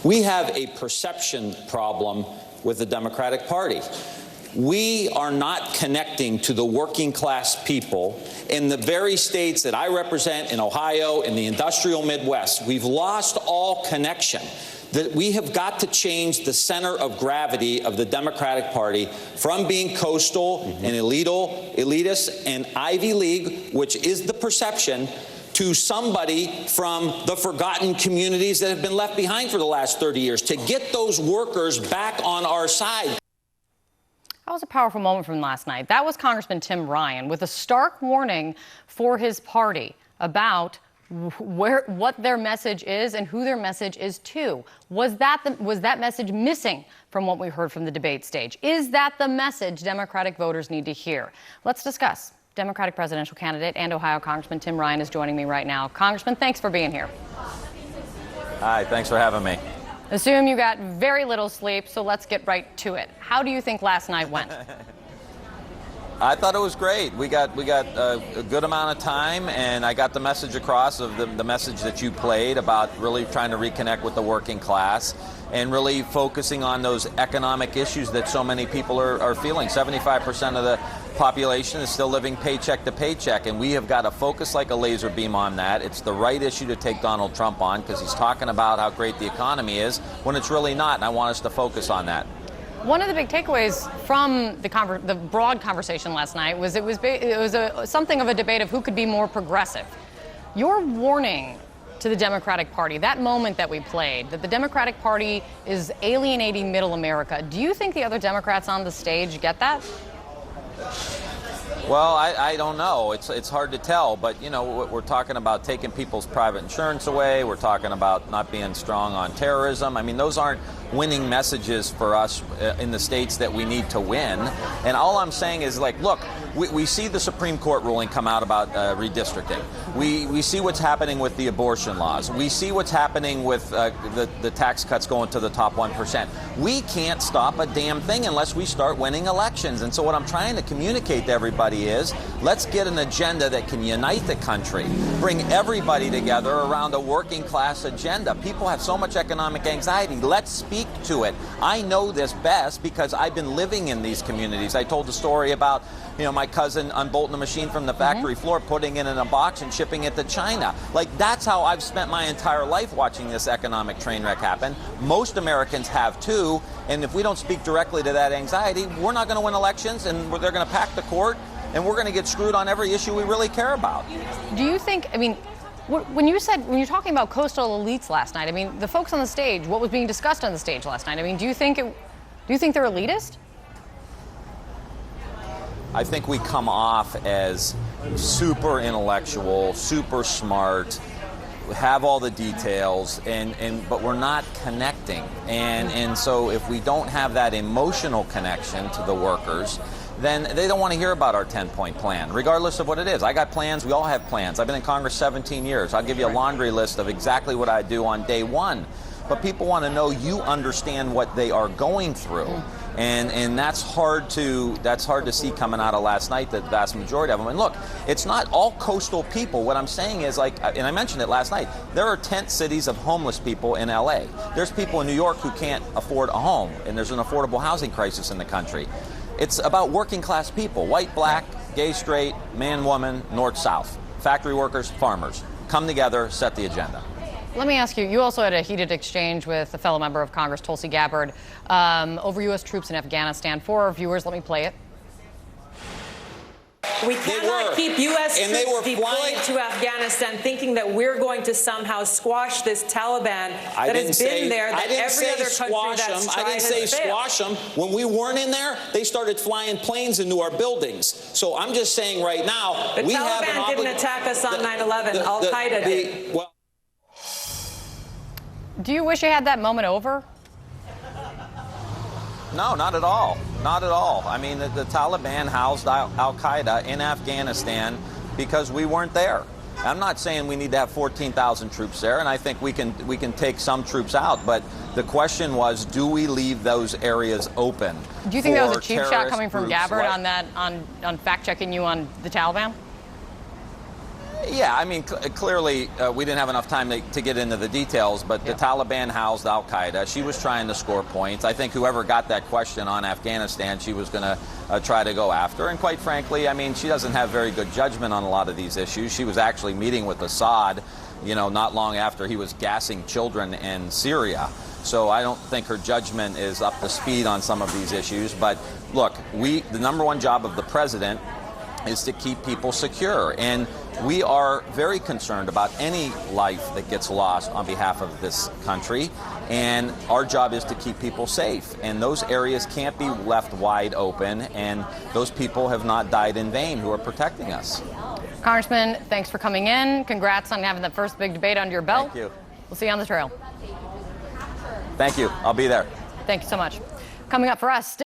We have a perception problem with the Democratic Party. We are not connecting to the working class people in the very states that I represent, in Ohio, in the industrial Midwest. We've lost all connection. That we have got to change the center of gravity of the Democratic Party from being coastal and elitist and Ivy League, which is the perception, to somebody from the forgotten communities that have been left behind for the last 30 years, to get those workers back on our side. That was a powerful moment from last night. That was Congressman Tim Ryan with a stark warning for his party about what their message is and who their message is to. Was that message missing from what we heard from the debate stage? Is that the message Democratic voters need to hear? Let's discuss. Democratic presidential candidate and Ohio Congressman Tim Ryan is joining me right now. Congressman, thanks for being here. Hi, thanks for having me. Assume you got very little sleep, so let's get right to it. How do you think last night went? I thought it was great. We got a good amount of time, and I got the message across of the message that you played about really trying to reconnect with the working class and really focusing on those economic issues that so many people are feeling. 75% of the population is still living paycheck to paycheck, and we have got to focus like a laser beam on that. It's the right issue to take Donald Trump on because he's talking about how great the economy is when it's really not, and I want us to focus on that. One of the big takeaways from the broad conversation last night was it was something of a debate of who could be more progressive. Your warning to the Democratic Party, that moment that we played, that the Democratic Party is alienating middle America. Do you think the other Democrats on the stage get that? Well, I don't know. It's hard to tell, but you know, we're talking about taking people's private insurance away. We're talking about not being strong on terrorism. I mean, those aren't winning messages for us in the states that we need to win. And all I'm saying is, like, look, we see the Supreme Court ruling come out about redistricting. We see what's happening with the abortion laws. We see what's happening with the tax cuts going to the top 1%. We can't stop a damn thing unless we start winning elections. And so what I'm trying to communicate to everybody is, let's get an agenda that can unite the country, bring everybody together around a working class agenda. People have so much economic anxiety. Let's speak to it. I know this best because I've been living in these communities. I told the story about, you know, my cousin unbolting a machine from the factory floor, putting it in a box and shipping it to China. Like, that's how I've spent my entire life watching this economic train wreck happen. Most Americans have too, and if we don't speak directly to that anxiety, we're not going to win elections, and they're going to pack the court, and we're going to get screwed on every issue we really care about. Do you think, I mean, when you're talking about coastal elites last night, I mean, the folks on the stage, what was being discussed on the stage last night, I mean, do you think they're elitist? I think we come off as super intellectual, super smart, have all the details, but we're not connecting. And so if we don't have that emotional connection to the workers, then they don't want to hear about our 10-point plan, regardless of what it is. I got plans. We all have plans. I've been in Congress 17 years. I'll give you a laundry list of exactly what I do on day one. But people want to know you understand what they are going through. And that's hard to see coming out of last night, the vast majority of them. And look, it's not all coastal people. What I'm saying is, like, and I mentioned it last night, there are tent cities of homeless people in LA. There's people in New York who can't afford a home, and there's an affordable housing crisis in the country. It's about working class people, white, black, gay, straight, man, woman, north, south, factory workers, farmers. Come together, set the agenda. Let me ask you, you also had a heated exchange with a fellow member of Congress, Tulsi Gabbard, over U.S. troops in Afghanistan. For our viewers, let me play it. We cannot keep U.S. troops deployed to Afghanistan thinking that we're going to somehow squash this Taliban that has been there, that every other country that's tried has failed. I didn't say squash them. When we weren't in there, they started flying planes into our buildings. So I'm just saying right now, the Taliban didn't attack us on 9/11. Al-Qaeda did. Well, do you wish you had that moment over? No, not at all. Not at all. I mean, the Taliban housed Al-Qaeda in Afghanistan because we weren't there. I'm not saying we need to have 14,000 troops there, and I think we can take some troops out. But the question was, do we leave those areas open? Do you think that was a cheap shot coming from Gabbard on fact checking you on the Taliban? Yeah, I mean, clearly we didn't have enough time to get into the details, but the Taliban housed al-Qaeda. She was trying to score points. I think whoever got that question on Afghanistan, she was going to try to go after. And quite frankly, I mean, she doesn't have very good judgment on a lot of these issues. She was actually meeting with Assad, you know, not long after he was gassing children in Syria. So I don't think her judgment is up to speed on some of these issues. But look, the number one job of the president is to keep people secure. And we are very concerned about any life that gets lost on behalf of this country. And our job is to keep people safe. And those areas can't be left wide open. And those people have not died in vain who are protecting us. Congressman, thanks for coming in. Congrats on having the first big debate under your belt. Thank you. We'll see you on the trail. Thank you. I'll be there. Thank you so much. Coming up for us.